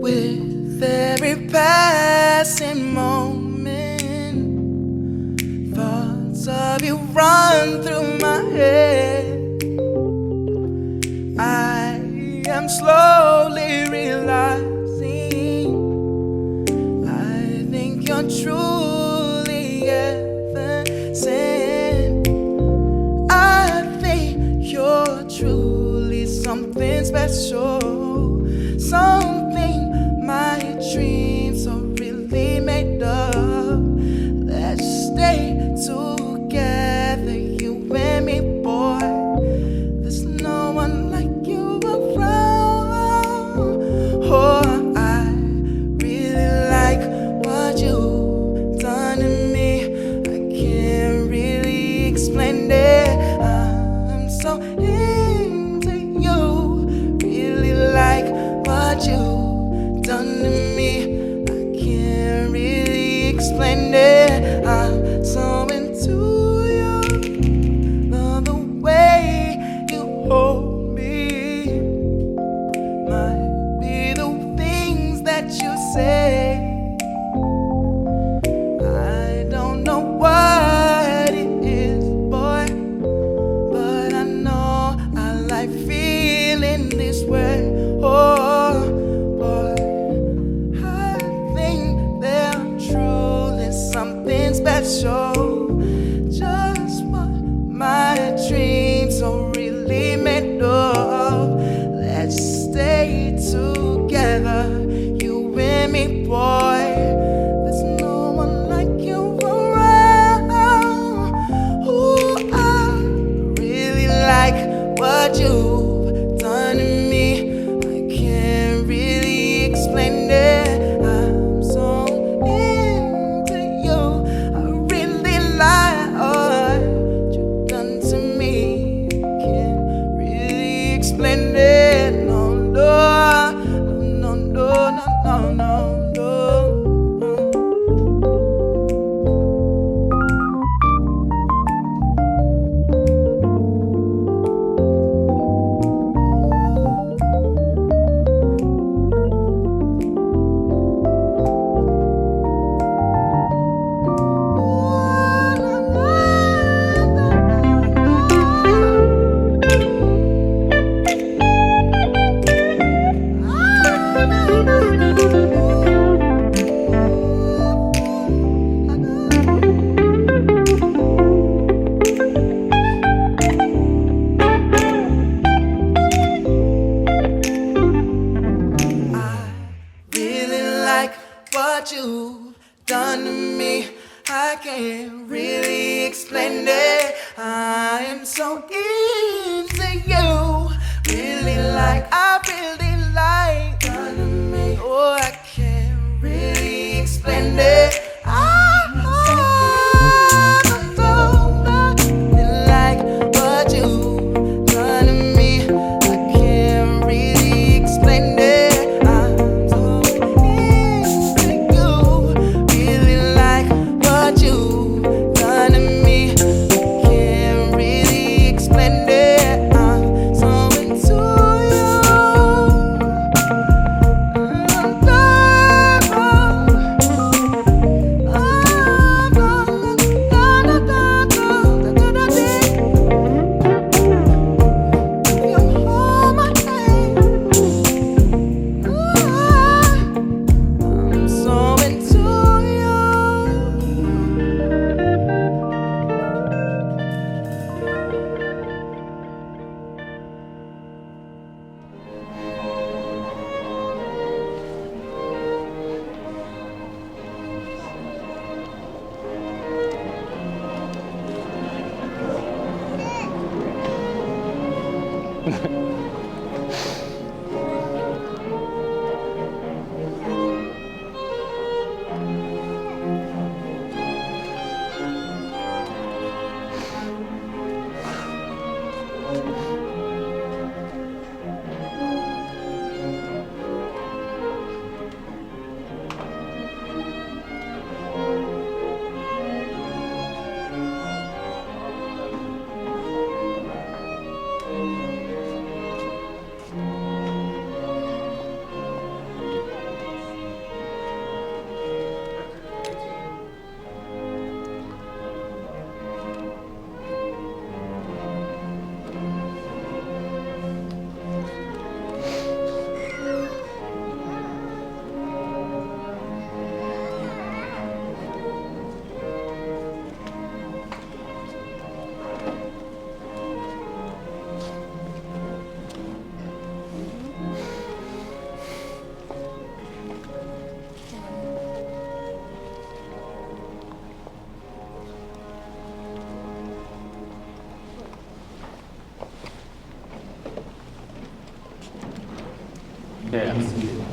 With every passing moment, thoughts of you run through my head. I am slowly realizing I think you're truly heaven sent. I think you're truly something special, something my dreams are really made of. Let's stay together, you and me, boy. There's no one like you around. Oh, I really like what you've done to me. I can't really explain it. I'm so into you. Really like what you done to me. I can't really explain it. I'm so into you. Love the way you hold me. Might be the things that you say. I don't know what it is, boy, but I know I like feeling this way. Oh, boy, something special, just what my dreams are really made of. Let's stay together, you and me, boy. There's no one like you around. Ooh, I really like what you've done to me. I can't really explain it. Splendid, no, no, no, no, no, no, no. What you've done to me, I can't really explain it. I am so into you. I really like done to me. Oh, I can't really explain it. Yeah. Be seated.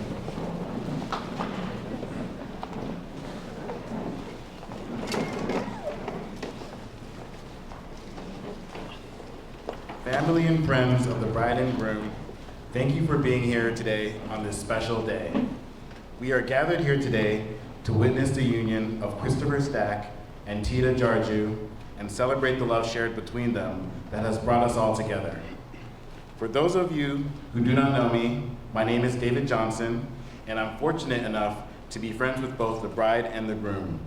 Family and friends of the bride and groom, thank you for being here today on this special day. We are gathered here today to witness the union of Christopher Stack and Tida Jarju and celebrate the love shared between them that has brought us all together. For those of you who do not know me, my name is David Johnson, and I'm fortunate enough to be friends with both the bride and the groom.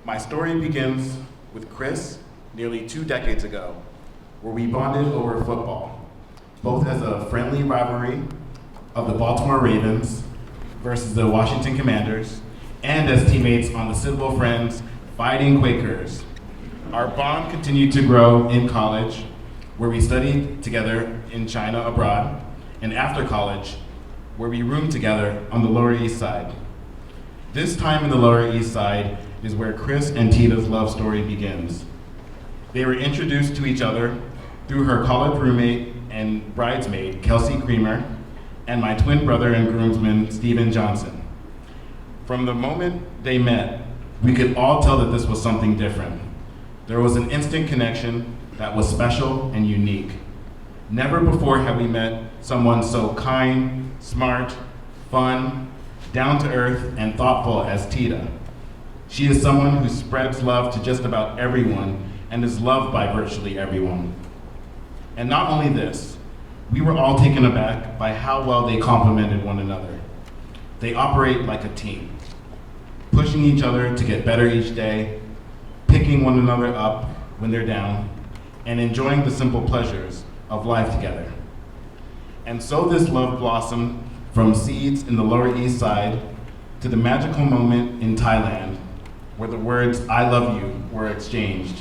My story begins with Chris nearly 2 decades ago, where we bonded over football, both as a friendly rivalry of the Baltimore Ravens versus the Washington Commanders, and as teammates on the Civil Friends Fighting Quakers. Our bond continued to grow in college, where we studied together in China abroad, and after college, where we roomed together on the Lower East Side. This time in the Lower East Side is where Chris and Tida's love story begins. They were introduced to each other through her college roommate and bridesmaid, Kelsey Creamer, and my twin brother and groomsman, Stephen Johnson. From the moment they met, we could all tell that this was something different. There was an instant connection that was special and unique. Never before had we met someone so kind, smart, fun, down to earth, and thoughtful as Tida. She is someone who spreads love to just about everyone and is loved by virtually everyone. And not only this, we were all taken aback by how well they complemented one another. They operate like a team, pushing each other to get better each day, picking one another up when they're down, and enjoying the simple pleasures of life together. And so this love blossomed from seeds in the Lower East Side to the magical moment in Thailand, where the words "I love you" were exchanged,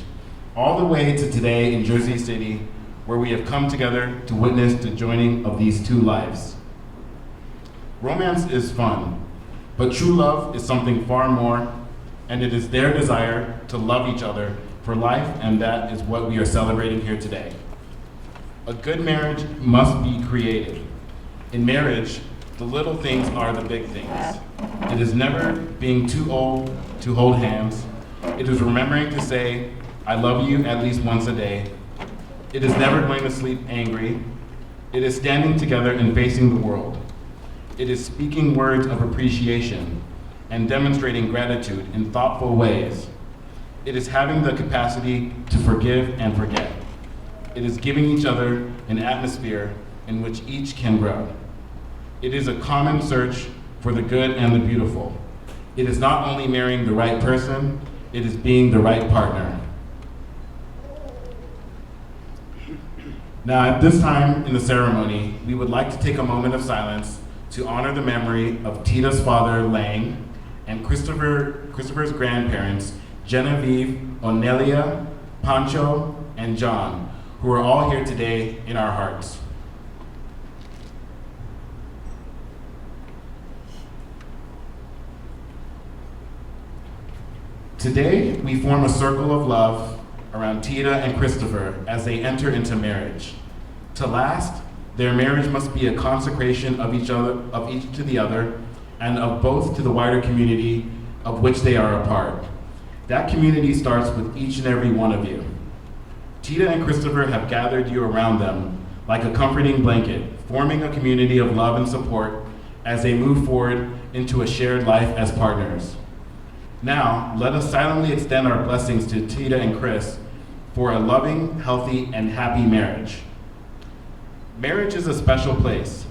all the way to today in Jersey City, where we have come together to witness the joining of these two lives. Romance is fun, but true love is something far more, and it is their desire to love each other for life, and that is what we are celebrating here today. A good marriage must be created. In marriage, the little things are the big things. It is never being too old to hold hands. It is remembering to say, "I love you" at least once a day. It is never going to sleep angry. It is standing together and facing the world. It is speaking words of appreciation and demonstrating gratitude in thoughtful ways. It is having the capacity to forgive and forget. It is giving each other an atmosphere in which each can grow. It is a common search for the good and the beautiful. It is not only marrying the right person, it is being the right partner. Now, at this time in the ceremony, we would like to take a moment of silence to honor the memory of Tida's father, Lang, and Christopher's grandparents, Genevieve, Onelia, Pancho, and John, who are all here today in our hearts. Today, we form a circle of love around Tida and Christopher as they enter into marriage. To last, their marriage must be a consecration of each to the other, and of both to the wider community of which they are a part. That community starts with each and every one of you. Tida and Christopher have gathered you around them like a comforting blanket, forming a community of love and support as they move forward into a shared life as partners. Now, let us silently extend our blessings to Tida and Chris for a loving, healthy, and happy marriage. Marriage is a special place,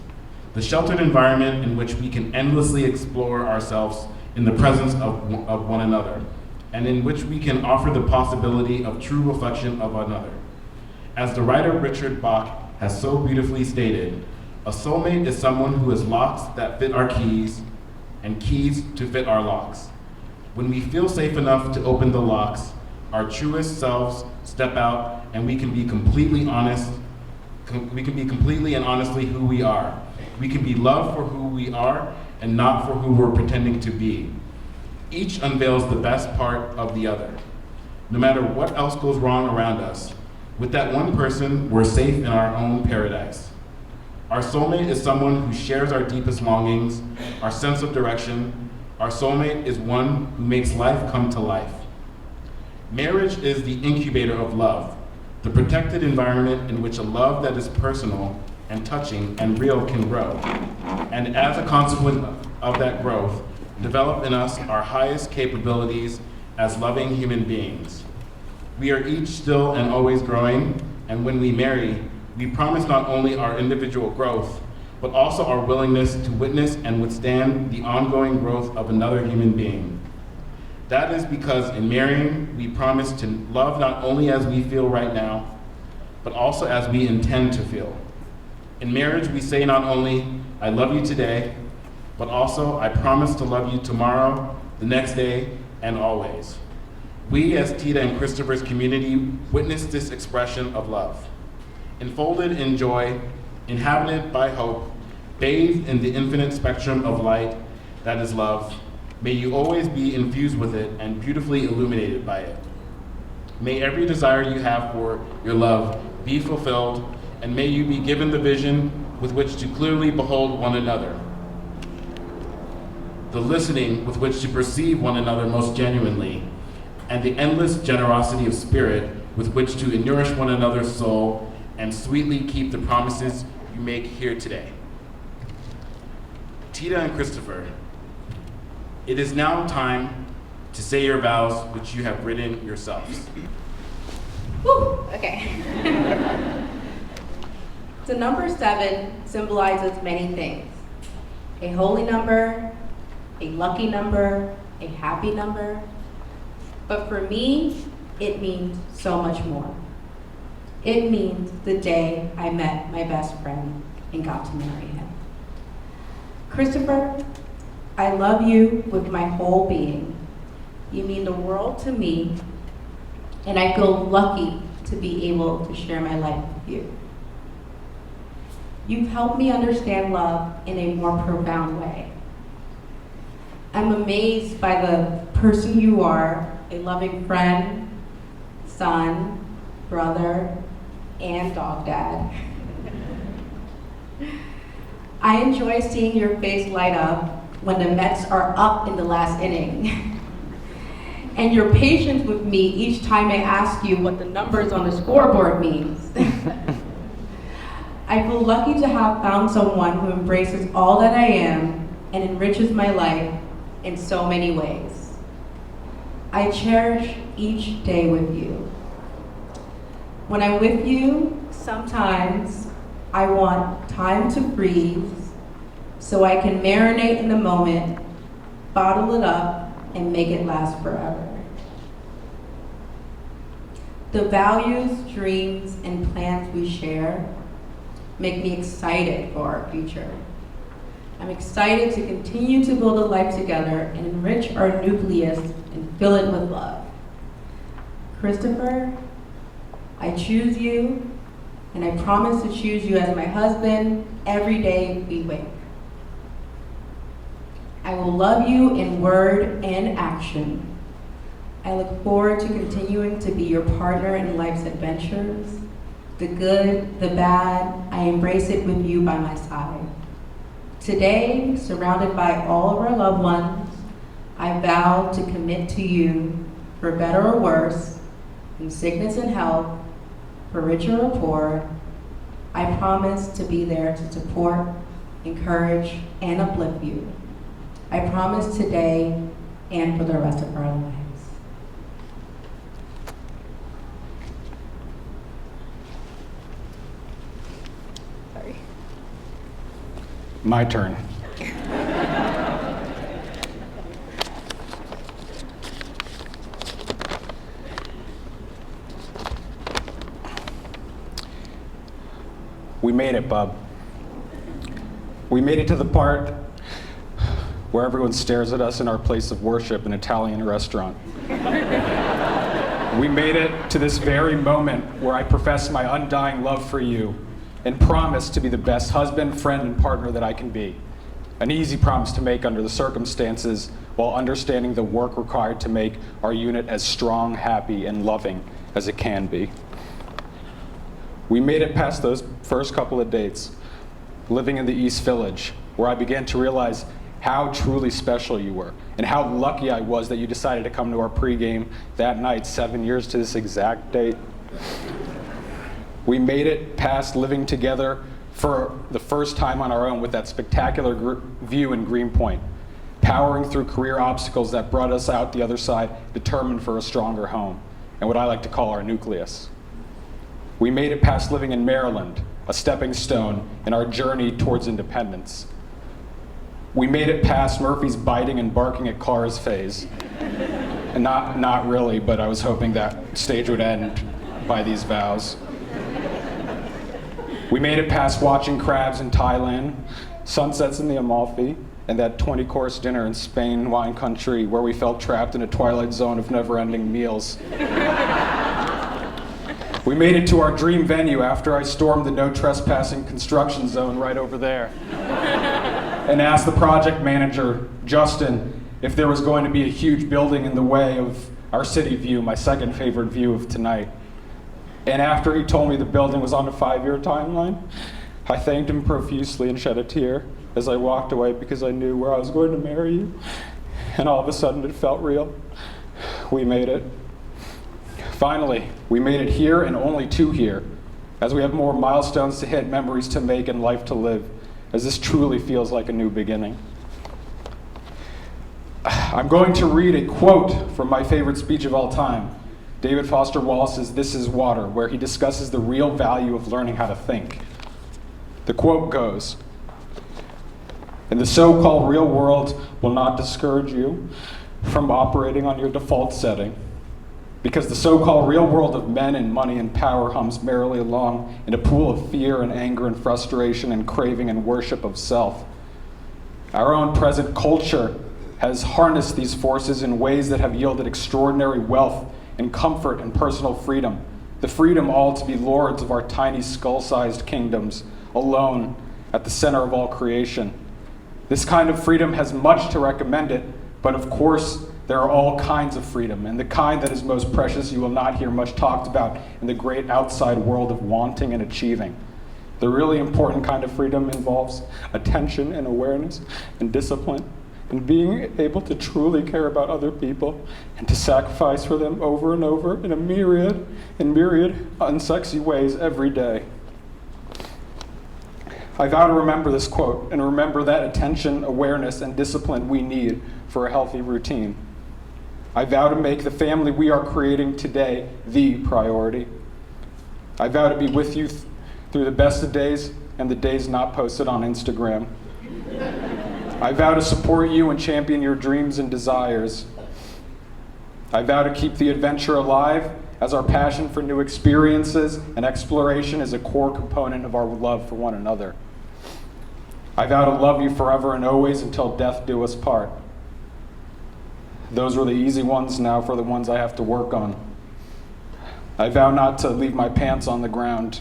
the sheltered environment in which we can endlessly explore ourselves in the presence of one another, and in which we can offer the possibility of true reflection of another. As the writer Richard Bach has so beautifully stated, a soulmate is someone who has locks that fit our keys, and keys to fit our locks. When we feel safe enough to open the locks, our truest selves step out, and we can be completely honest. We can be completely and honestly who we are. We can be loved for who we are and not for who we're pretending to be. Each unveils the best part of the other. No matter what else goes wrong around us, with that one person, we're safe in our own paradise. Our soulmate is someone who shares our deepest longings, our sense of direction. Our soulmate is one who makes life come to life. Marriage is the incubator of love, the protected environment in which a love that is personal and touching and real can grow. And as a consequence of that growth, develop in us our highest capabilities as loving human beings. We are each still and always growing, and when we marry, we promise not only our individual growth, but also our willingness to witness and withstand the ongoing growth of another human being. That is because in marrying, we promise to love not only as we feel right now, but also as we intend to feel. In marriage, we say not only, I love you today, but also, I promise to love you tomorrow, the next day, and always. We, as Tida and Christopher's community, witness this expression of love. Enfolded in joy, inhabited by hope, bathed in the infinite spectrum of light that is love, may you always be infused with it and beautifully illuminated by it. May every desire you have for your love be fulfilled, and may you be given the vision with which to clearly behold one another, the listening with which to perceive one another most genuinely, and the endless generosity of spirit with which to nourish one another's soul and sweetly keep the promises you make here today. Tida and Christopher, it is now time to say your vows which you have written yourselves. Whew, okay. The number 7 symbolizes many things. A holy number, a lucky number, a happy number. But for me, it means so much more. It means the day I met my best friend and got to marry him. Christopher, I love you with my whole being. You mean the world to me, and I feel lucky to be able to share my life with you. You've helped me understand love in a more profound way. I'm amazed by the person you are, a loving friend, son, brother, and dog dad. I enjoy seeing your face light up when the Mets are up in the last inning. And your patience with me each time I ask you what the numbers on the scoreboard means. I feel lucky to have found someone who embraces all that I am and enriches my life in so many ways. I cherish each day with you. When I'm with you, sometimes I want time to breathe so I can marinate in the moment, bottle it up, and make it last forever. The values, dreams, and plans we share make me excited for our future. I'm excited to continue to build a life together and enrich our nucleus and fill it with love. Christopher, I choose you, and I promise to choose you as my husband every day we wake. I will love you in word and action. I look forward to continuing to be your partner in life's adventures. The good, the bad, I embrace it with you by my side. Today, surrounded by all of our loved ones, I vow to commit to you, for better or worse, in sickness and health, for richer or poor. I promise to be there to support, encourage, and uplift you. I promise today and for the rest of our lives. Sorry. My turn. We made it, bub. We made it to the part where everyone stares at us in our place of worship, an Italian restaurant. We made it to this very moment where I profess my undying love for you and promise to be the best husband, friend, and partner that I can be. An easy promise to make under the circumstances while understanding the work required to make our unit as strong, happy, and loving as it can be. We made it past those first couple of dates. living in the East Village, where I began to realize how truly special you were, and how lucky I was that you decided to come to our pregame that night, 7 years to this exact date. We made it past living together for the first time on our own with that spectacular view in Greenpoint, powering through career obstacles that brought us out the other side, determined for a stronger home, and what I like to call our nucleus. We made it past living in Maryland, a stepping stone in our journey towards independence. We made it past Murphy's biting and barking at cars phase. And not really, but I was hoping that stage would end by these vows. We made it past watching crabs in Thailand, sunsets in the Amalfi, and that 20-course dinner in Spain wine country where we felt trapped in a twilight zone of never-ending meals. We made it to our dream venue after I stormed the no trespassing construction zone right over there and asked the project manager, Justin, if there was going to be a huge building in the way of our city view, my second favorite view of tonight. And after he told me the building was on a 5-year timeline, I thanked him profusely and shed a tear as I walked away because I knew where I was going to marry you. And all of a sudden it felt real. We made it. Finally, we made it here and only to here, as we have more milestones to hit, memories to make, and life to live, as this truly feels like a new beginning. I'm going to read a quote from my favorite speech of all time, David Foster Wallace's This Is Water, where he discusses the real value of learning how to think. The quote goes, "In the so-called real world will not discourage you from operating on your default setting, because the so-called real world of men and money and power hums merrily along in a pool of fear and anger and frustration and craving and worship of self. Our own present culture has harnessed these forces in ways that have yielded extraordinary wealth and comfort and personal freedom, the freedom all to be lords of our tiny skull-sized kingdoms, alone at the center of all creation. This kind of freedom has much to recommend it, but of course, there are all kinds of freedom, and the kind that is most precious you will not hear much talked about in the great outside world of wanting and achieving. The really important kind of freedom involves attention and awareness and discipline, and being able to truly care about other people and to sacrifice for them over and over in myriad unsexy ways every day." I vow to remember this quote and remember that attention, awareness, and discipline we need for a healthy routine. I vow to make the family we are creating today the priority. I vow to be with you through the best of days and the days not posted on Instagram. I vow to support you and champion your dreams and desires. I vow to keep the adventure alive, as our passion for new experiences and exploration is a core component of our love for one another. I vow to love you forever and always until death do us part. Those were the easy ones, now for the ones I have to work on. I vow not to leave my pants on the ground.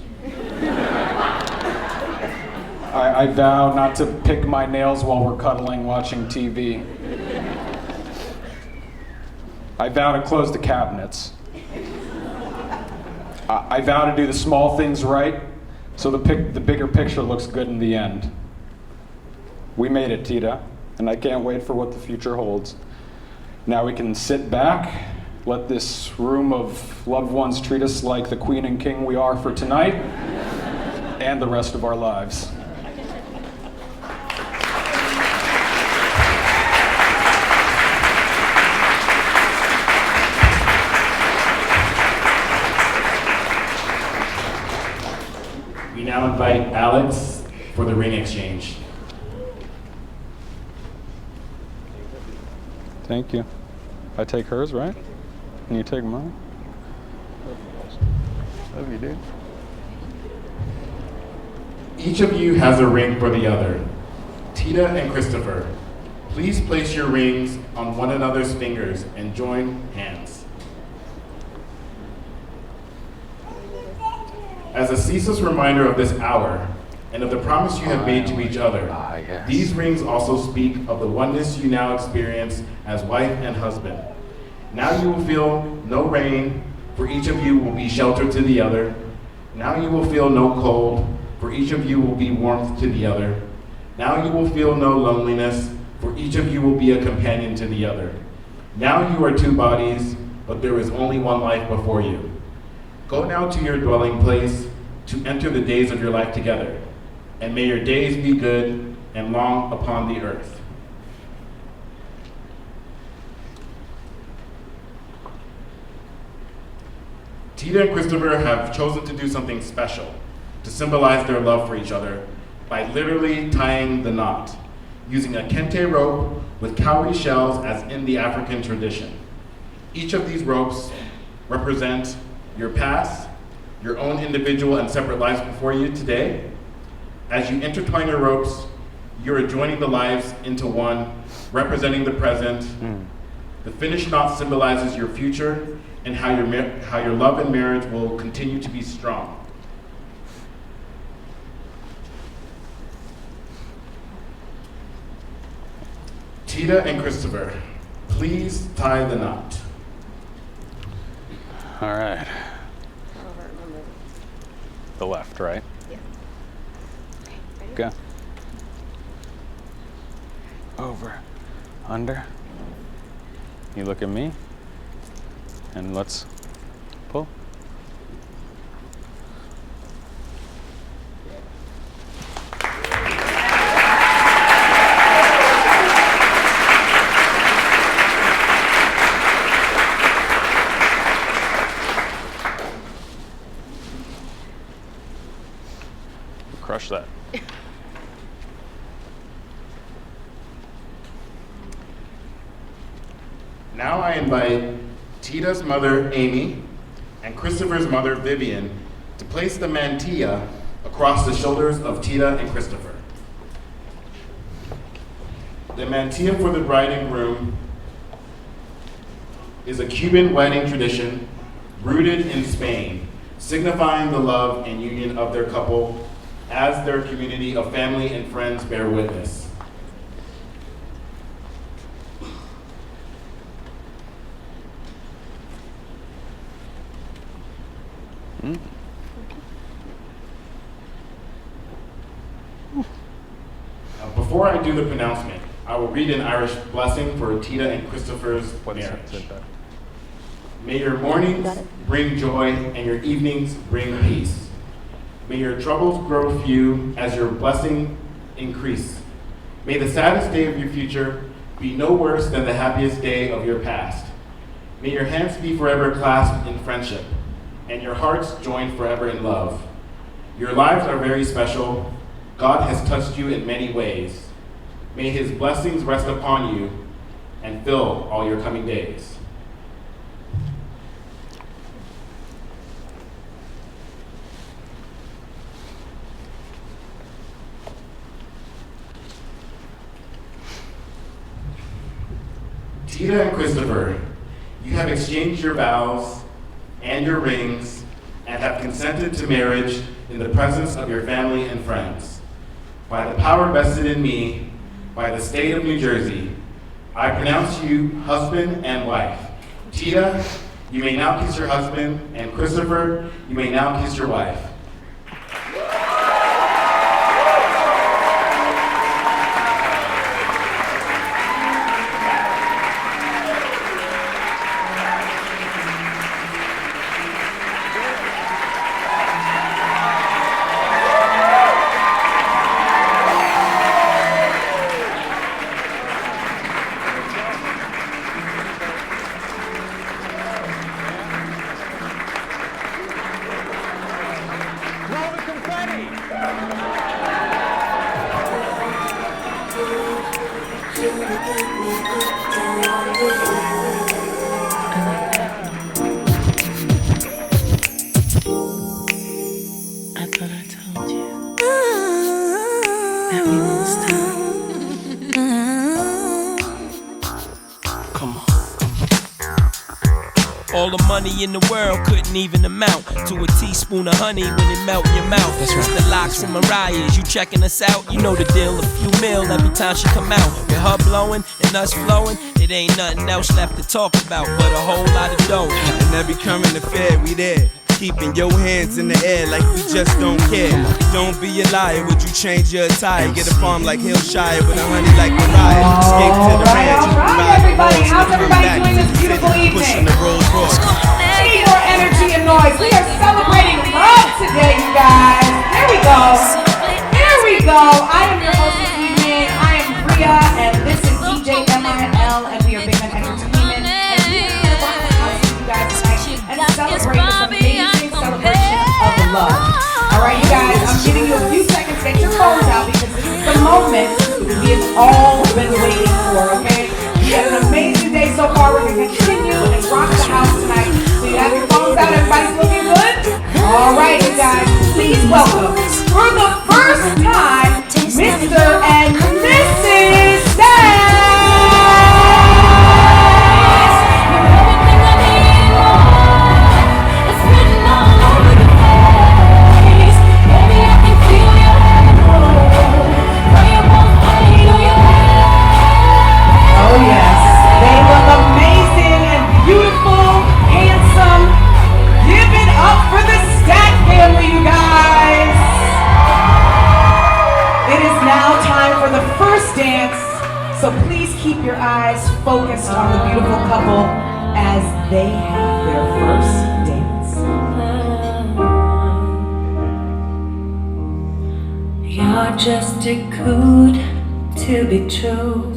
I vow not to pick my nails while we're cuddling watching TV. I vow to close the cabinets. I vow to do the small things right so the bigger picture looks good in the end. We made it, Tida, and I can't wait for what the future holds. Now we can sit back, let this room of loved ones treat us like the queen and king we are for tonight and the rest of our lives. We now invite Alex for the ring exchange. Thank you. I take hers, right? And you take mine? Love you, dude. Each of you has a ring for the other. Tida and Christopher, please place your rings on one another's fingers and join hands. As a ceaseless reminder of this hour and of the promise you have made to each other, these rings also speak of the oneness you now experience as wife and husband. Now you will feel no rain, for each of you will be sheltered to the other. Now you will feel no cold, for each of you will be warmth to the other. Now you will feel no loneliness, for each of you will be a companion to the other. Now you are two bodies, but there is only one life before you. Go now to your dwelling place to enter the days of your life together, and may your days be good and long upon the earth. Tida and Christopher have chosen to do something special to symbolize their love for each other by literally tying the knot, using a kente rope with cowrie shells as in the African tradition. Each of these ropes represent your past, your own individual and separate lives before you today. As you intertwine your ropes, you're joining the lives into one, representing the present. The finished knot symbolizes your future and how your love and marriage will continue to be strong. Tida and Christopher, please tie the knot. All right. The left, right? Yeah. Okay, Go. Over, under. You look at me, and let's pull. Crush that. Now I invite Tida's mother, Amy, and Christopher's mother, Vivian, to place the mantilla across the shoulders of Tida and Christopher. The mantilla for the bride and groom is a Cuban wedding tradition rooted in Spain, signifying the love and union of their couple as their community of family and friends bear witness. Before I do the pronouncement, I will read an Irish blessing for Tida and Christopher's marriage. May your mornings bring joy and your evenings bring peace. May your troubles grow few as your blessing increase. May the saddest day of your future be no worse than the happiest day of your past. May your hands be forever clasped in friendship and your hearts joined forever in love. Your lives are very special. God has touched you in many ways. May his blessings rest upon you and fill all your coming days. Tida and Christopher, you have exchanged your vows and your rings and have consented to marriage in the presence of your family and friends. By the power vested in me by the state of New Jersey, I pronounce you husband and wife. Tida, you may now kiss your husband, and Christopher, you may now kiss your wife. I thought I told you that we lost time. Come on. All the money in the world couldn't even amount to a teaspoon of honey when it melt in your mouth. That's right. The Locks and Mariah's, you checking us out? You know the deal, a few mil every time she come out. With her blowing and us flowing, it ain't nothing else left to talk about but a whole lot of dough. And every current affair, we there. keeping your hands in the air like we just don't care. Don't be a liar, would you change your attire? Get a farm like Hillshire with a honey like Mariah. Escape to the ranch, ride everybody. the horse, How's come everybody back doing to this the beautiful city, pushing evening? the Rolls Royce. Need more energy and noise. We are celebrating love today, you guys. There we go. There we go. I am your host this evening. I am Bria, and this is DJ MIL, and we are Big Man Entertainment. And we are here to rock the house with you guys tonight and celebrate this amazing celebration of love. All right, you guys, I'm giving you a few seconds. Get your phones out because this is the moment we have all been waiting for, okay? We had an amazing day so far. We're going to continue and rock the house tonight. So you have your phones out. Everybody's looking good? All right, you guys, please welcome for the first time, Mr. and Mrs. Stack. Oh yes, they look amazing and beautiful, handsome. Give it up for the Stack family, you guys. It is now time for the first dance, so please keep your eyes focused on the beautiful couple as they have their first dance. You're just too good to be true.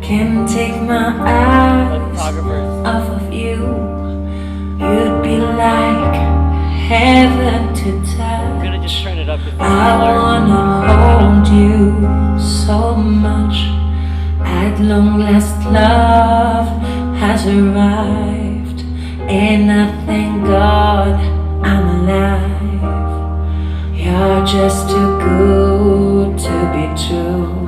Can't take my eyes off of you. You'd be like heaven to touch. We're gonna just turn it up. I wanna hold you so much. At long last, love has arrived, and I thank God I'm alive. You're just too good to be true.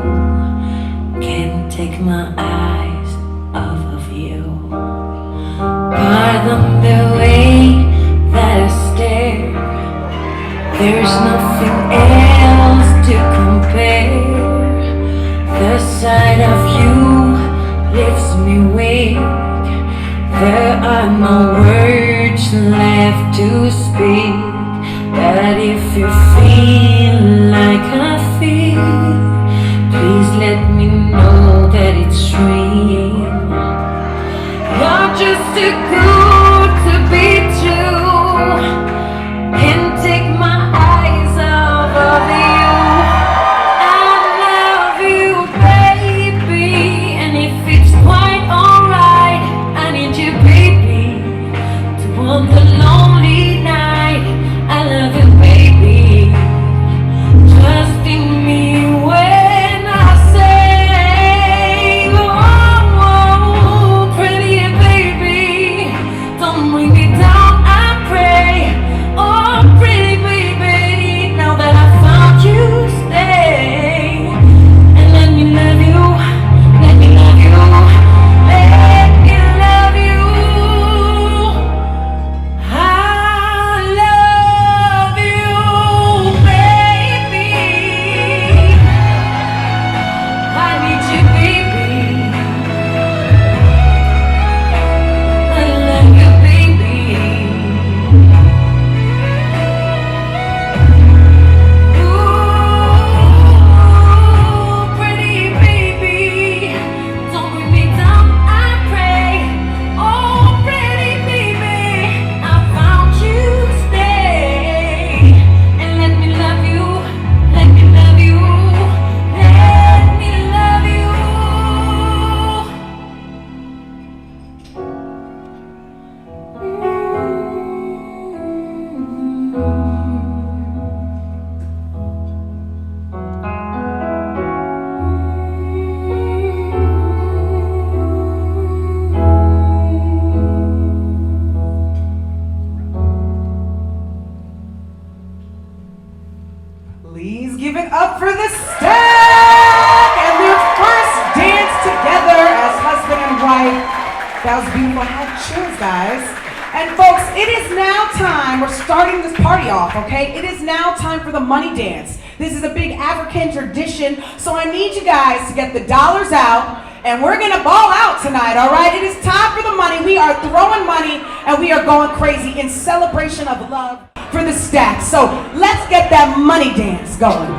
Can't take my eyes off of you. Pardon the way that I stare. There's nothing else to compare. The sight of you leaves me weak. There are no words left to speak. But if you feel like I feel, please let me know that it's real. You're just too good to be true. Can't take my eyes off of you. I love you, baby, and if it's quite alright, I need you, baby, to warm the lonely night. I love you, baby. Trust in me when I say, oh, pretty baby, don't bring me down, I pray. Oh, pretty baby, now that I found you, stay and let me love you, let me love you, let me love you. I love you, baby. I need you, baby. I love you, baby. Ooh, pretty baby, don't bring me down, I pray. Oh, pretty baby, I found you, stay and let me love you, let me love you, let me love you. Please give it up for the Stack and their first dance together as husband and wife. That was beautiful. I had chills, guys. And folks, it is now time. We're starting this party off, okay? It is now time for the money dance. This is a big African tradition, so I need you guys to get the dollars out And we're gonna ball out tonight, all right? It is time for the money. We are throwing money and we are going crazy in celebration of love for the stack. So let's get that money dance going.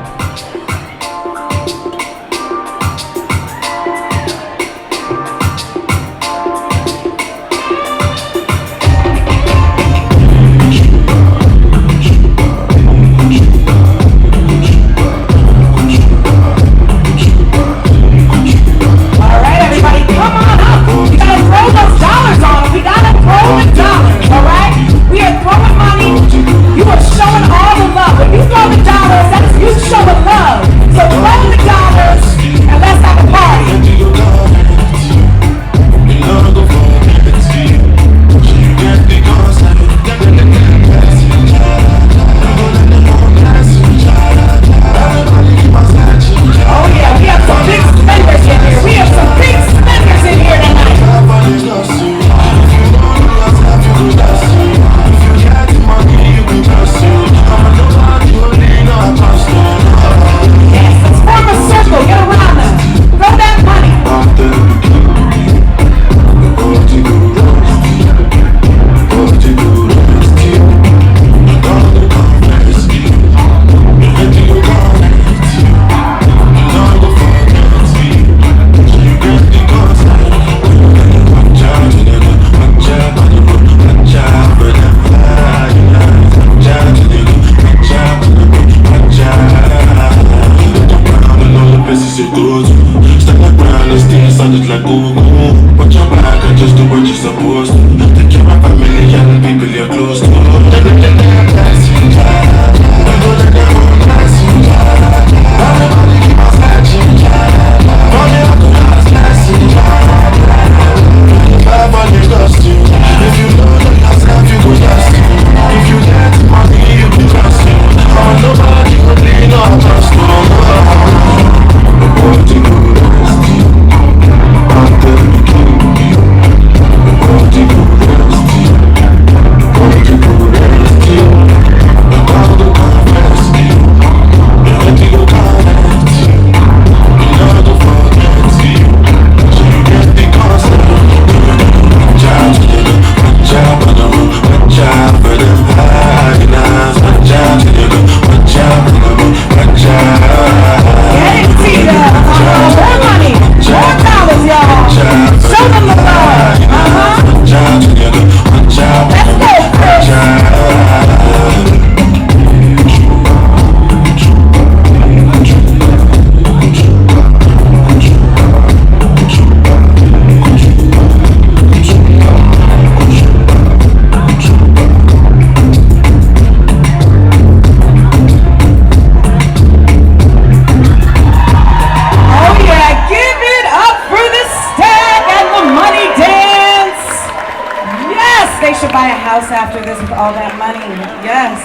After this with all that money. Yes.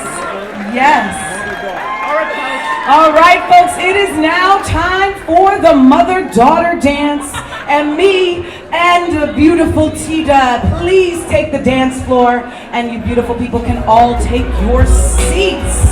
Yes. All right, folks, it is now time for the mother-daughter dance. And me and the beautiful Tida, please take the dance floor. And you beautiful people can all take your seats.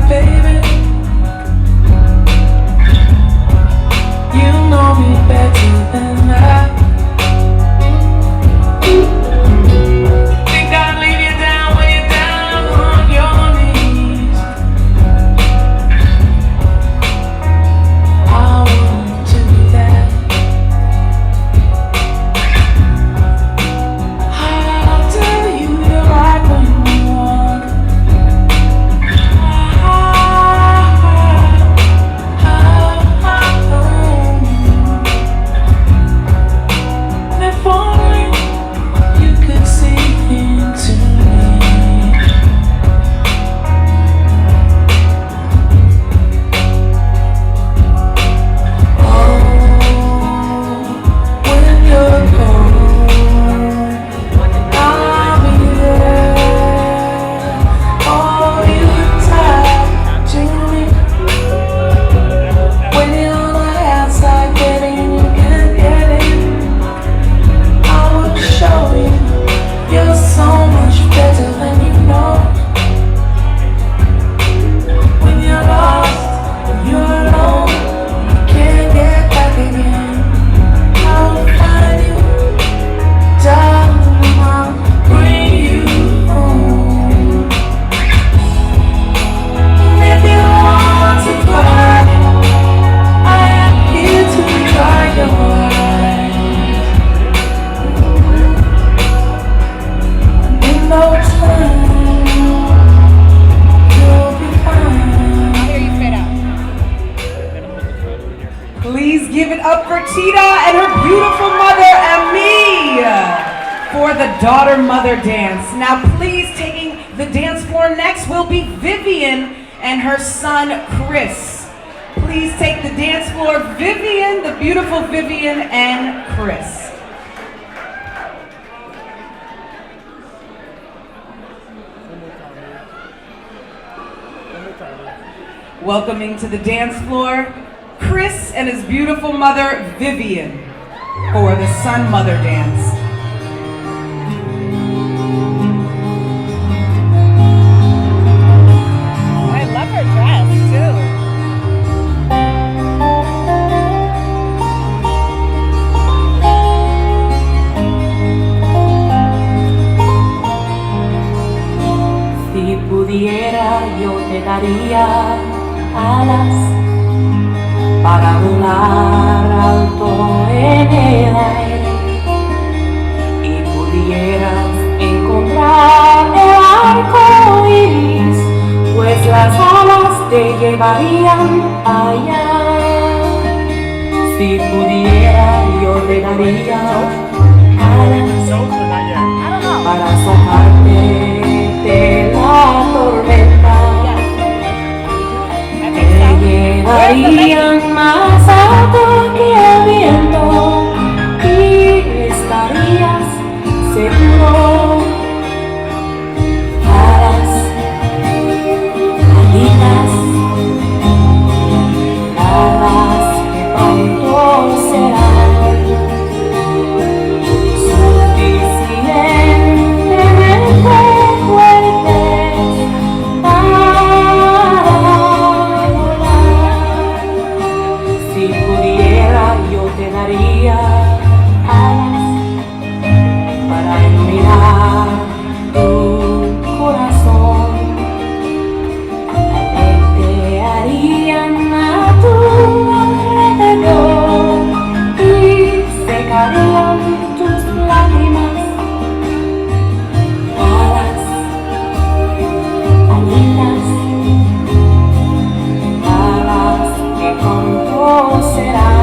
Baby, slow turn. You'll be fine. I'll hear you fade out. Please give it up for Tida and her beautiful mother, Ami, for the daughter-mother dance. Now, please, taking the dance floor next will be Vivian and her son, Chris. Please take the dance floor, Vivian, the beautiful Vivian and Chris. Welcoming to the dance floor, Chris and his beautiful mother, Vivian, for the son-mother dance. I love her dress too. Si pudiera, yo te daría alas para volar alto en el aire y pudieras encontrar el arco iris, pues las alas te llevarían allá. Si pudiera, yo te daría alas para sacarte de la tormenta. Llevarían más alto que el viento y estarías seguro. Alas, alitas, alas que pronto serán suficientemente fuertes para yo te daría alas para iluminar tu corazón. Aletearían a tu alrededor y secarían tus lágrimas. Alas, alitas, alas que pronto serán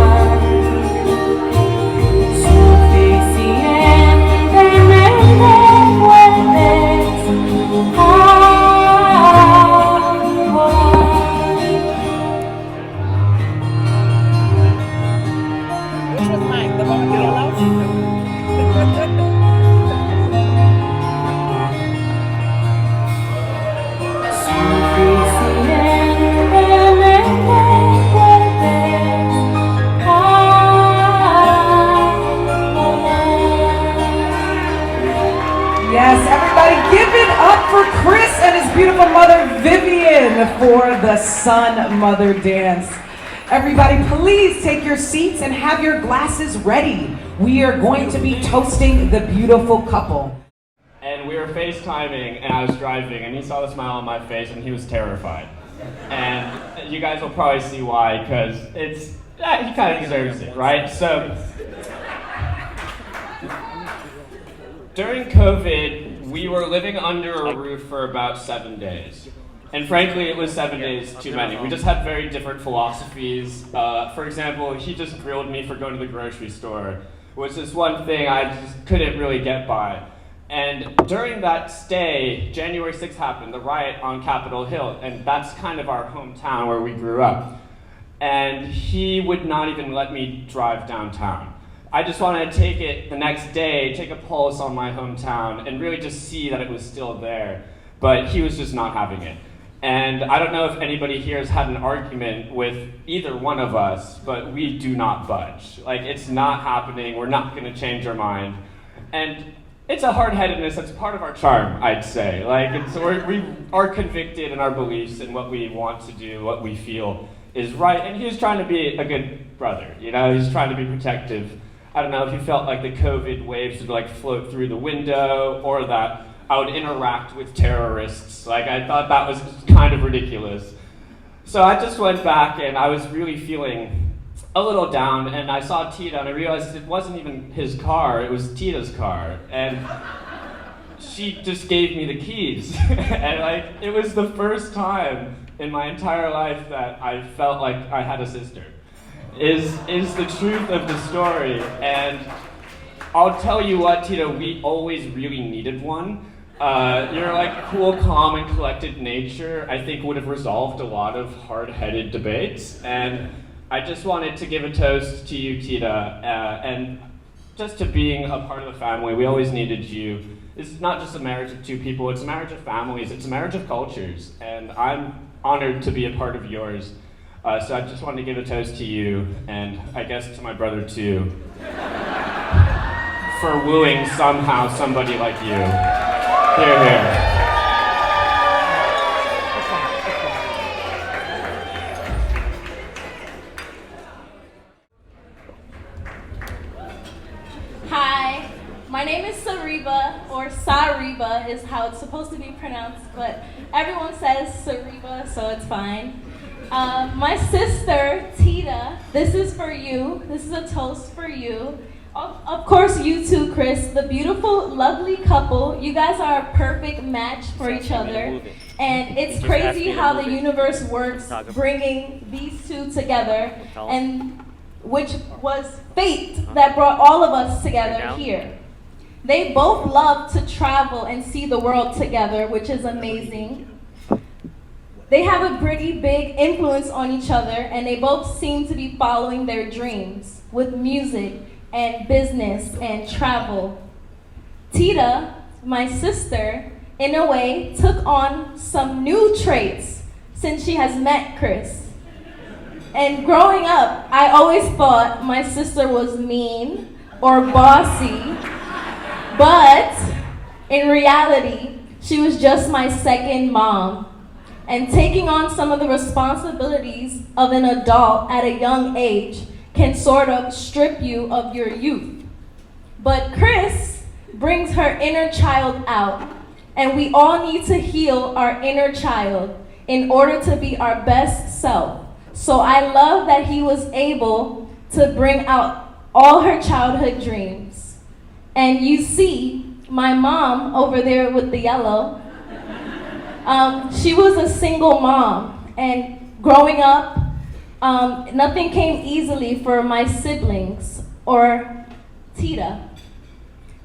Which was mine? The one with the yellow? Yes, everybody give it up for Chris and his beautiful mother, Vivian, for the son-mother dance. Everybody, please take your seats and have your glasses ready. We are going to be toasting the beautiful couple. And we were FaceTiming, and I was driving, and he saw the smile on my face, and he was terrified. And you guys will probably see why, because he kind of deserves it, right? So, during COVID, we were living under a roof for about 7 days. And frankly, it was 7 days too many. We just had very different philosophies. For example, he just grilled me for going to the grocery store, which is one thing I just couldn't really get by. And during that stay, January 6th happened, the riot on Capitol Hill, and that's kind of our hometown where we grew up. And he would not even let me drive downtown. I just wanted to take it the next day, take a pulse on my hometown, and really just see that it was still there. But he was just not having it. And I don't know if anybody here has had an argument with either one of us, but we do not budge. Like, it's not happening, we're not gonna change our mind. And it's a hard-headedness that's part of our charm, I'd say. Like, we are convicted in our beliefs and what we want to do, what we feel is right. And he was trying to be a good brother, you know? He's trying to be protective. I don't know if he felt like the COVID waves would like float through the window, or that I would interact with terrorists. Like, I thought that was kind of ridiculous. So I just went back and I was really feeling a little down, and I saw Tida and I realized it wasn't even his car, it was Tida's car. And she just gave me the keys. And like, it was the first time in my entire life that I felt like I had a sister. Is the truth of the story. And I'll tell you what, Tita, we always really needed one. Your like cool, calm, and collected nature, I think, would have resolved a lot of hard-headed debates. And I just wanted to give a toast to you, Tita, and just to being a part of the family. We always needed you. It's not just a marriage of two people, it's a marriage of families, it's a marriage of cultures, and I'm honored to be a part of yours. So I just wanted to give a toast to you, and I guess to my brother too, for wooing somehow somebody like you. Here, here. Hi, my name is Sariba, or Sariba is how it's supposed to be pronounced, but everyone says Sariba, so it's fine. My sister, Tita, this is for you. This is a toast for you. Of course, you too, Chris, the beautiful, lovely couple. You guys are a perfect match for each other. And it's crazy how the universe works, bringing these two together, and which was fate that brought all of us together here. They both love to travel and see the world together, which is amazing. They have a pretty big influence on each other, and they both seem to be following their dreams with music and business and travel. Tita, my sister, in a way, took on some new traits since she has met Chris. And growing up, I always thought my sister was mean or bossy, but in reality, she was just my second mom. And taking on some of the responsibilities of an adult at a young age can sort of strip you of your youth. But Chris brings her inner child out, and we all need to heal our inner child in order to be our best self. So I love that he was able to bring out all her childhood dreams. And you see my mom over there with the yellow. She was a single mom, and growing up, nothing came easily for my siblings or Tita.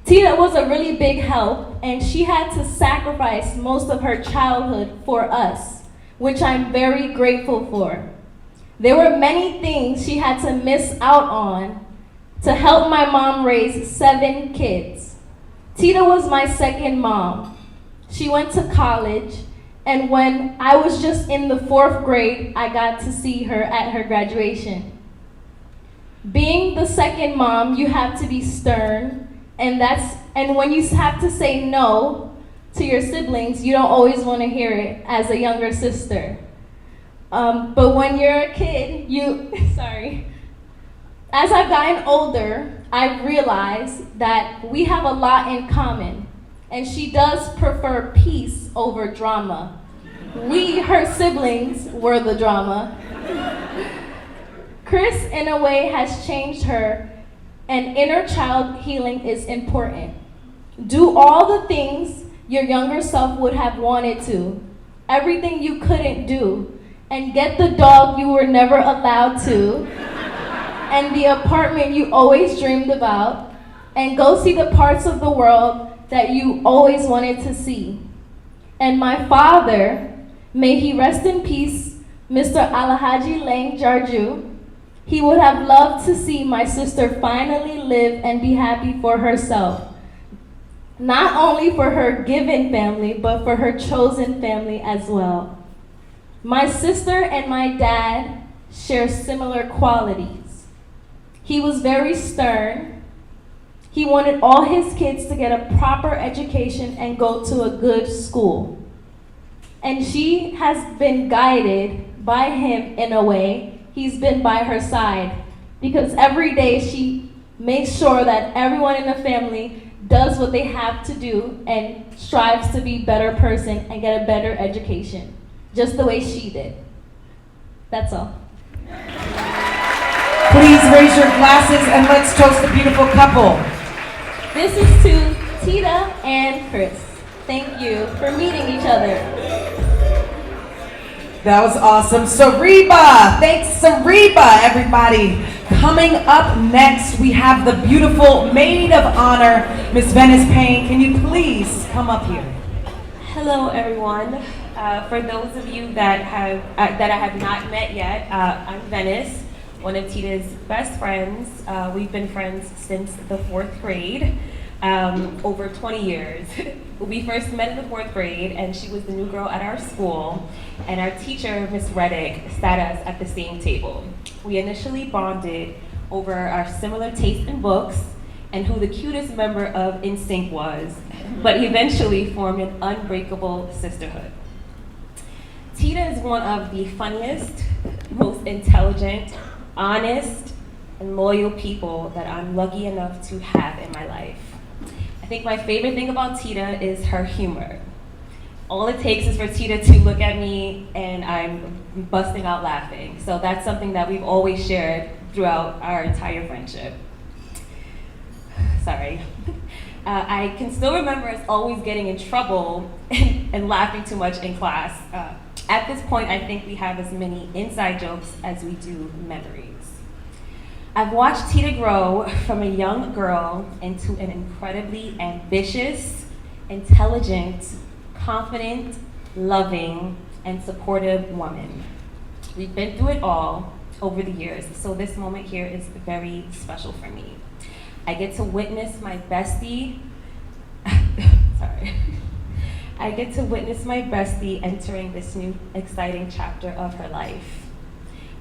Tita was a really big help, and she had to sacrifice most of her childhood for us, which I'm very grateful for. There were many things she had to miss out on to help my mom raise 7 kids. Tita was my second mom. She went to college, and when I was just in the 4th grade, I got to see her at her graduation. Being the second mom, you have to be stern, and when you have to say no to your siblings, you don't always want to hear it as a younger sister. But when you're a kid, as I've gotten older, I've realized that we have a lot in common, and she does prefer peace over drama. We, her siblings, were the drama. Chris, in a way, has changed her, and inner child healing is important. Do all the things your younger self would have wanted to, everything you couldn't do, and get the dog you were never allowed to, and the apartment you always dreamed about, and go see the parts of the world that you always wanted to see. And my father, may he rest in peace, Mr. Alhaji Lang Jarju, he would have loved to see my sister finally live and be happy for herself. Not only for her given family, but for her chosen family as well. My sister and my dad share similar qualities. He was very stern. He wanted all his kids to get a proper education and go to a good school. And she has been guided by him in a way. He's been by her side, because every day she makes sure that everyone in the family does what they have to do and strives to be a better person and get a better education, just the way she did. That's all. Please raise your glasses and let's toast the beautiful couple. This is to Tita and Chris. Thank you for meeting each other. That was awesome. Sariba, thanks Sariba, everybody. Coming up next, we have the beautiful maid of honor, Miss Venice Payne. Can you please come up here? Hello, everyone. For those of you that I have not met yet, I'm Venice, one of Tida's best friends. We've been friends since the 4th grade, over 20 years. We first met in the 4th grade, and she was the new girl at our school, and our teacher, Miss Reddick, sat us at the same table. We initially bonded over our similar taste in books and who the cutest member of NSYNC was, but eventually formed an unbreakable sisterhood. Tida is one of the funniest, most intelligent, honest, and loyal people that I'm lucky enough to have in my life. I think my favorite thing about Tida is her humor. All it takes is for Tida to look at me and I'm busting out laughing. So that's something that we've always shared throughout our entire friendship. Sorry. I can still remember us always getting in trouble and laughing too much in class. At this point, I think we have as many inside jokes as we do memories. I've watched Tida grow from a young girl into an incredibly ambitious, intelligent, confident, loving, and supportive woman. We've been through it all over the years, so this moment here is very special for me. I get to witness my bestie, sorry. I get to witness my bestie entering this new exciting chapter of her life.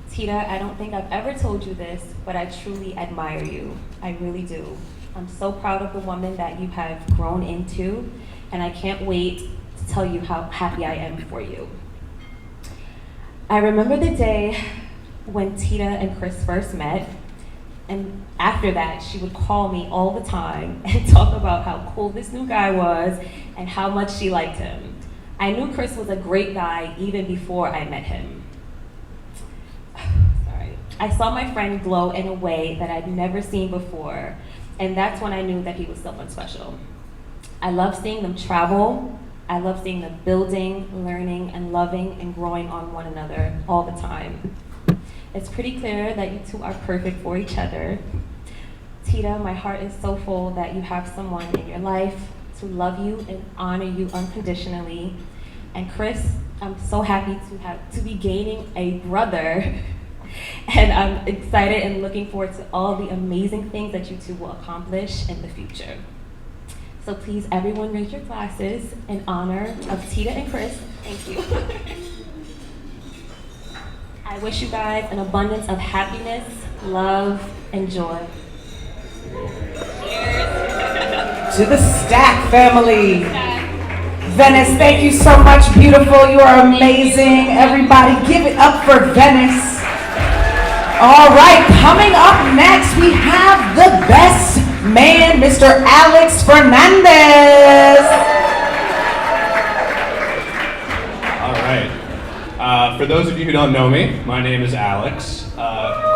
Tida, I don't think I've ever told you this, but I truly admire you. I really do. I'm so proud of the woman that you have grown into, and I can't wait to tell you how happy I am for you. I remember the day when Tida and Chris first met, and after that, she would call me all the time and talk about how cool this new guy was and how much she liked him. I knew Chris was a great guy even before I met him. Sorry. I saw my friend glow in a way that I'd never seen before, and that's when I knew that he was someone special. I love seeing them travel. I love seeing them building, learning, and loving and growing on one another all the time. It's pretty clear that you two are perfect for each other. Tida, my heart is so full that you have someone in your life to love you and honor you unconditionally. And Chris, I'm so happy to be gaining a brother. And I'm excited and looking forward to all the amazing things that you two will accomplish in the future. So please, everyone, raise your glasses in honor of Tida and Chris. Thank you. I wish you guys an abundance of happiness, love, and joy. Cheers. To the Stack family. Venice, thank you so much, beautiful. You are amazing. Everybody, give it up for Venice. All right, coming up next, we have the best man, Mr. Alex Fernandez. For those of you who don't know me, my name is Alex.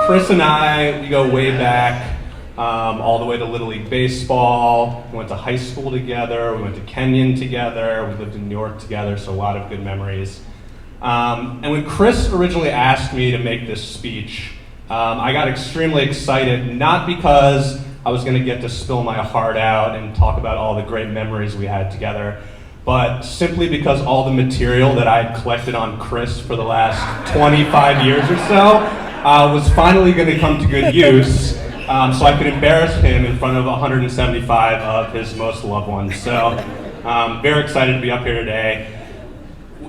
Chris and I, we go way back, all the way to Little League Baseball. We went to high school together. We went to Kenyon together. We lived in New York together, so a lot of good memories. And when Chris originally asked me to make this speech, I got extremely excited, not because I was going to get to spill my heart out and talk about all the great memories we had together, but simply because all the material that I had collected on Chris for the last 25 years or so was finally going to come to good use, so I could embarrass him in front of 175 of his most loved ones. So very excited to be up here today.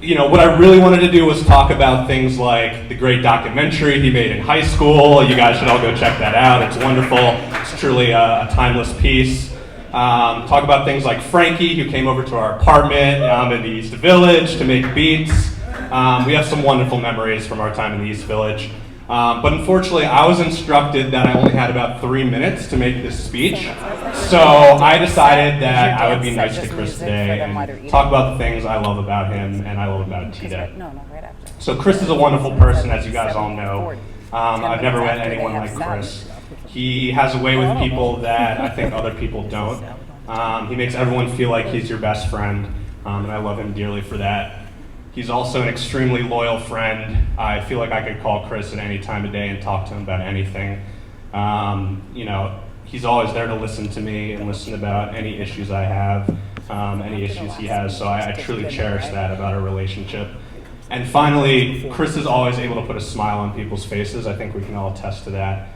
You know, what I really wanted to do was talk about things like the great documentary he made in high school. You guys should all go check that out. It's wonderful. It's truly a timeless piece. Talk about things like Frankie, who came over to our apartment in the East Village to make beats. We have some wonderful memories from our time in the East Village. But unfortunately, I was instructed that I only had about 3 minutes to make this speech. So I decided that I would be nice to Chris today and talk about the things I love about him and I love about Tida. So Chris is a wonderful person, as you guys all know. I've never met anyone like Chris. He has a way with people that I think other people don't. He makes everyone feel like he's your best friend. and I love him dearly for that. He's also an extremely loyal friend. I feel like I could call Chris at any time of day and talk to him about anything. You know, he's always there to listen to me and listen about any issues I have, any issues he has, so I truly cherish that about our relationship. And finally, Chris is always able to put a smile on people's faces. I think we can all attest to that.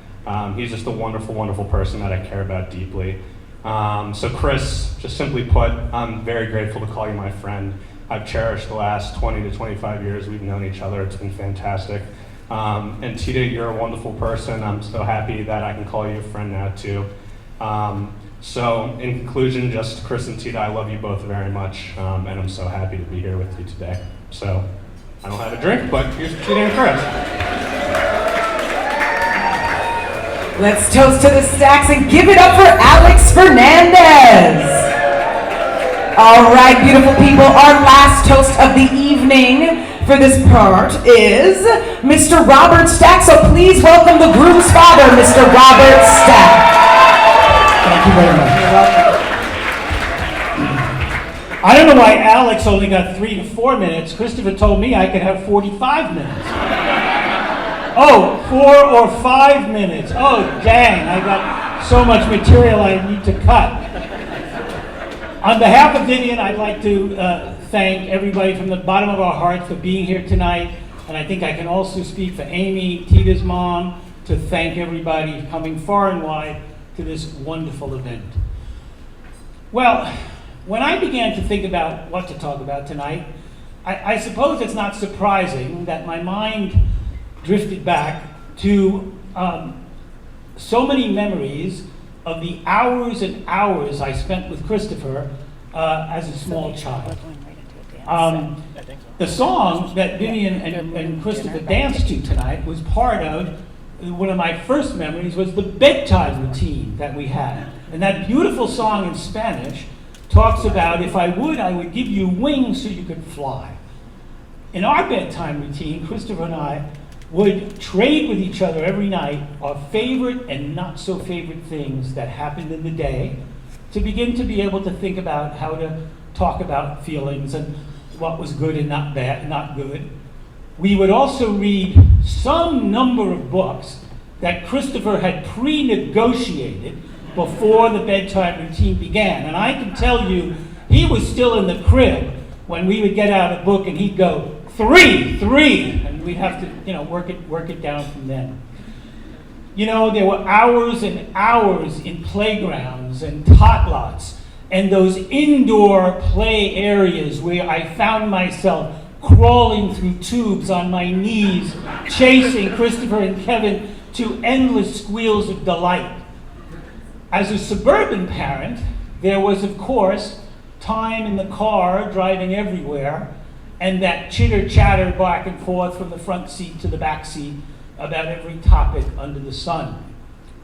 He's just a wonderful, wonderful person that I care about deeply. So Chris, just simply put, I'm very grateful to call you my friend. I've cherished the last 20 to 25 years we've known each other. It's been fantastic. And Tida, you're a wonderful person. I'm so happy that I can call you a friend now too. So in conclusion, just Chris and Tida, I love you both very much, and I'm so happy to be here with you today. So I don't have a drink, but here's Tida and Chris. Let's toast to the stacks and give it up for Alex Fernandez. All right, beautiful people, our last toast of the evening for this part is Mr. Robert Stack. So please welcome the groom's father, Mr. Robert Stack. Thank you very much. I don't know why Alex only got 3 to 4 minutes. Christopher told me I could have 45 minutes. Oh, 4 or 5 minutes. Oh, dang, I got so much material I need to cut. On behalf of Vivian, I'd like to thank everybody from the bottom of our hearts for being here tonight. And I think I can also speak for Amy, Tita's mom, to thank everybody coming far and wide to this wonderful event. Well, when I began to think about what to talk about tonight, I suppose it's not surprising that my mind drifted back to so many memories of the hours and hours I spent with Christopher as a small child. The song that Vivian and Christopher danced to tonight was part of one of my first memories was the bedtime routine that we had. And that beautiful song in Spanish talks about, if I would give you wings so you could fly. In our bedtime routine, Christopher and I would trade with each other every night our favorite and not so favorite things that happened in the day to begin to be able to think about how to talk about feelings and what was good and not bad, not good. We would also read some number of books that Christopher had pre-negotiated before the bedtime routine began. And I can tell you, he was still in the crib when we would get out a book and he'd go, 3, 3, and we'd have to, work it down from then. There were hours and hours in playgrounds and tot lots and those indoor play areas where I found myself crawling through tubes on my knees, chasing Christopher and Kevin to endless squeals of delight. As a suburban parent, there was, of course, time in the car driving everywhere, and that chitter-chatter back and forth from the front seat to the back seat about every topic under the sun.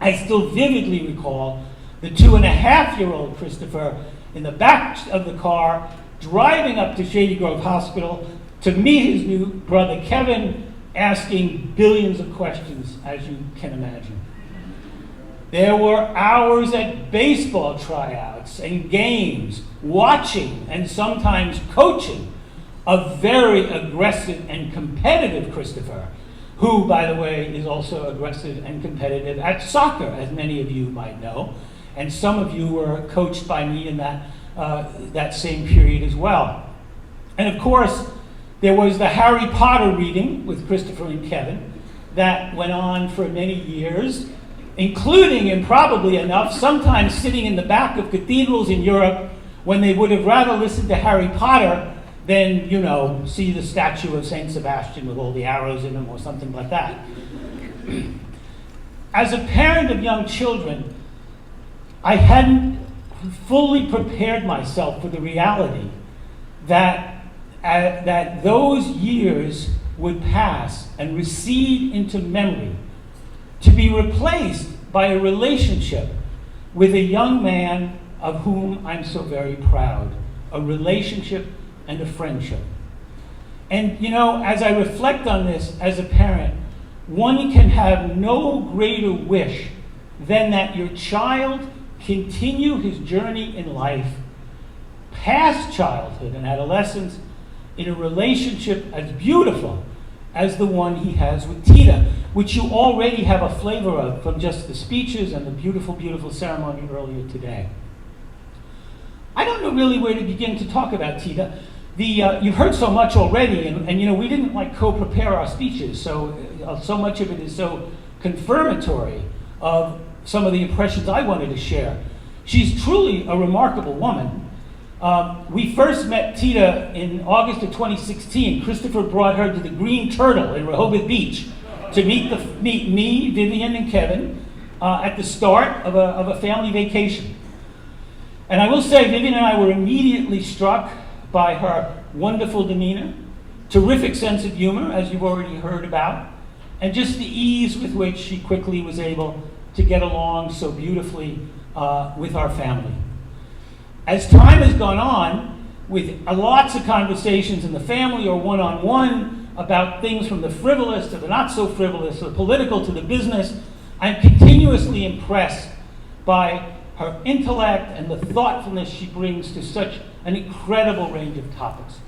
I still vividly recall the 2.5-year-old Christopher in the back of the car driving up to Shady Grove Hospital to meet his new brother Kevin, asking billions of questions, as you can imagine. There were hours at baseball tryouts and games, watching and sometimes coaching a very aggressive and competitive Christopher, who, by the way, is also aggressive and competitive at soccer, as many of you might know. And some of you were coached by me in that same period as well. And of course, there was the Harry Potter reading with Christopher and Kevin that went on for many years, including, and probably enough, sometimes sitting in the back of cathedrals in Europe when they would have rather listened to Harry Potter than, see the statue of Saint Sebastian with all the arrows in them or something like that. As a parent of young children, I hadn't fully prepared myself for the reality that those years would pass and recede into memory to be replaced by a relationship with a young man of whom I'm so very proud, a relationship and a friendship. And as I reflect on this as a parent, one can have no greater wish than that your child continue his journey in life past childhood and adolescence in a relationship as beautiful as the one he has with Tida, which you already have a flavor of from just the speeches and the beautiful, beautiful ceremony earlier today. I don't know really where to begin to talk about Tida. You've heard so much already, and you know, we didn't like co-prepare our speeches, so much of it is so confirmatory of some of the impressions I wanted to share. She's truly a remarkable woman. We first met Tida in August of 2016. Christopher brought her to the Green Turtle in Rehoboth Beach to meet me, Vivian, and Kevin at the start of a family vacation. And I will say, Vivian and I were immediately struck by her wonderful demeanor, terrific sense of humor, as you've already heard about, and just the ease with which she quickly was able to get along so beautifully with our family. As time has gone on, with lots of conversations in the family or one-on-one about things from the frivolous to the not so frivolous, the political to the business, I'm continuously impressed by her intellect and the thoughtfulness she brings to such an incredible range of topics.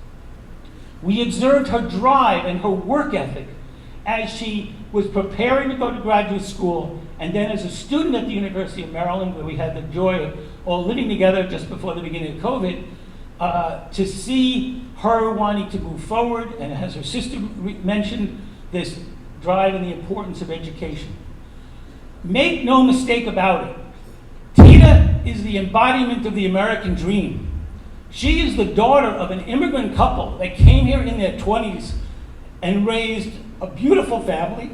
We observed her drive and her work ethic as she was preparing to go to graduate school, and then as a student at the University of Maryland, where we had the joy of all living together just before the beginning of COVID, to see her wanting to move forward, and as her sister mentioned, this drive and the importance of education. Make no mistake about it, Tida is the embodiment of the American dream. She is the daughter of an immigrant couple that came here in their 20s and raised a beautiful family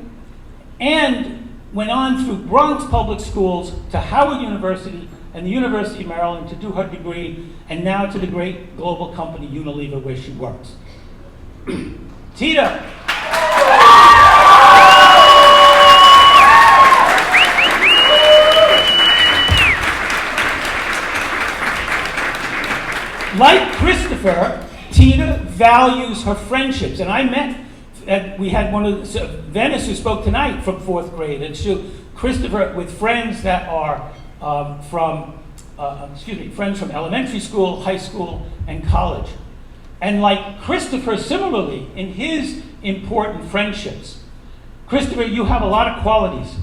and went on through Bronx public schools to Howard University and the University of Maryland to do her degree, and now to the great global company Unilever, where she works. Tida. Like Christopher, Tida values her friendships, and I met, we had one of Venice who spoke tonight from 4th grade, and Christopher with friends that are friends from elementary school, high school, and college. And like Christopher, similarly, in his important friendships, Christopher, you have a lot of qualities.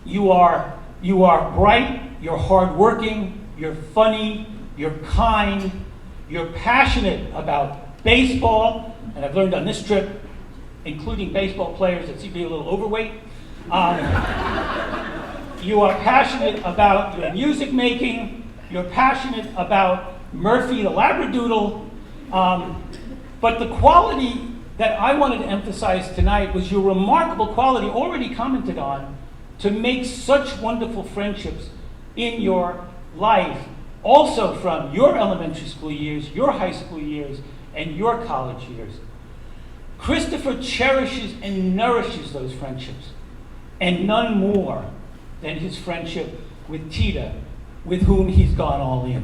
You are bright, you're hardworking, you're funny, you're kind, you're passionate about baseball, and I've learned on this trip, including baseball players that seem to be a little overweight. You are passionate about your music making, you're passionate about Murphy the Labradoodle, but the quality that I wanted to emphasize tonight was your remarkable quality, already commented on, to make such wonderful friendships in your life, also from your elementary school years, your high school years, and your college years. Christopher cherishes and nourishes those friendships, and none more than his friendship with Tida, with whom he's gone all in.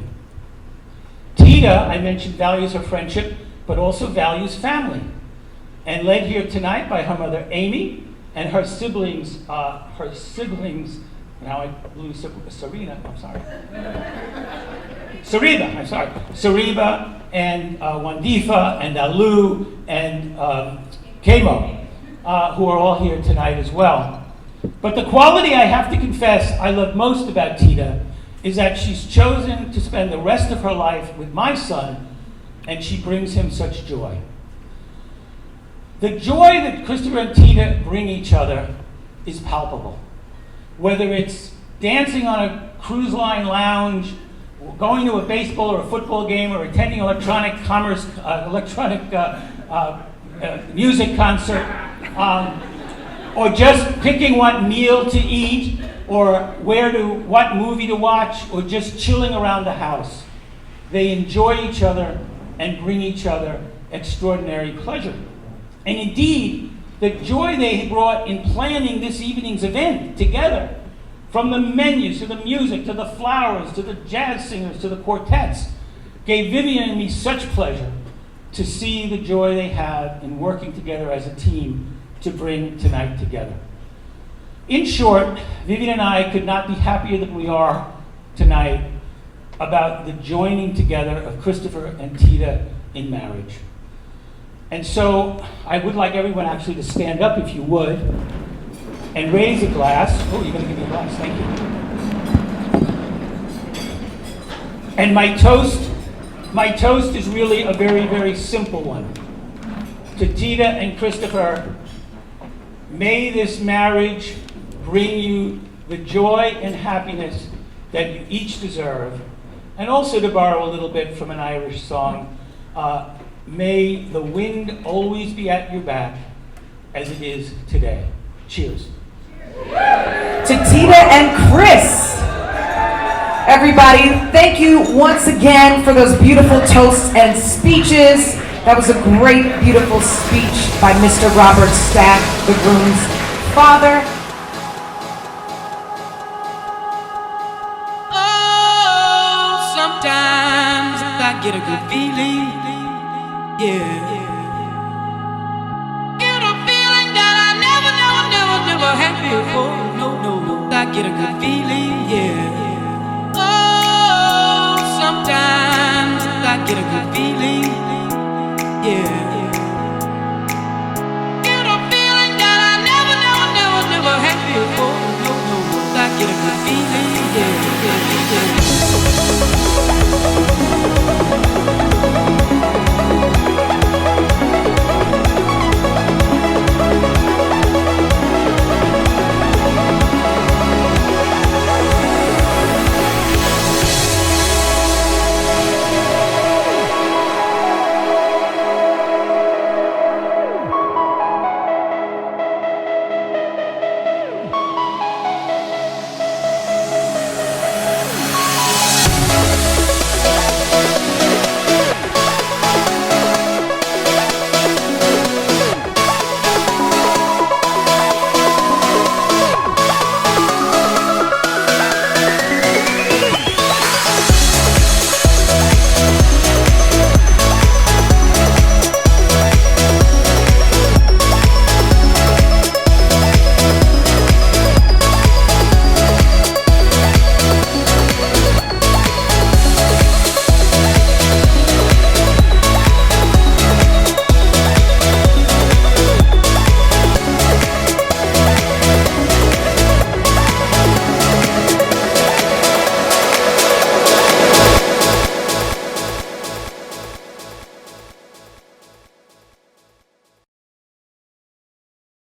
Tida, I mentioned, values her friendship, but also values family, and led here tonight by her mother Amy and her siblings, now I lose Sarina, I'm sorry. Sariba and Wandifa and Alu and Kemo, who are all here tonight as well. But the quality I have to confess I love most about Tida is that she's chosen to spend the rest of her life with my son, and she brings him such joy. The joy that Christopher and Tida bring each other is palpable. Whether it's dancing on a cruise line lounge, going to a baseball or a football game, or attending electronic music concert, or just picking what meal to eat, or what movie to watch, or just chilling around the house. They enjoy each other and bring each other extraordinary pleasure. And indeed, the joy they brought in planning this evening's event together, from the menus to the music to the flowers to the jazz singers to the quartets, gave Vivian and me such pleasure to see the joy they have in working together as a team to bring tonight together. In short, Vivian and I could not be happier than we are tonight about the joining together of Christopher and Tida in marriage. And so I would like everyone actually to stand up, if you would, and raise a glass. Oh, you're going to give me a glass, thank you. And my toast is really a very, very simple one. To Tida and Christopher, may this marriage bring you the joy and happiness that you each deserve. And also, to borrow a little bit from an Irish song, may the wind always be at your back as it is today. Cheers. To Tida and Chris. Everybody, thank you once again for those beautiful toasts and speeches. That was a great, beautiful speech by Mr. Robert Stack, the groom's father. Oh, sometimes I get a good feeling, yeah. Get a feeling that I never had before. No, I get a good feeling, yeah. Oh, sometimes I get a good feeling.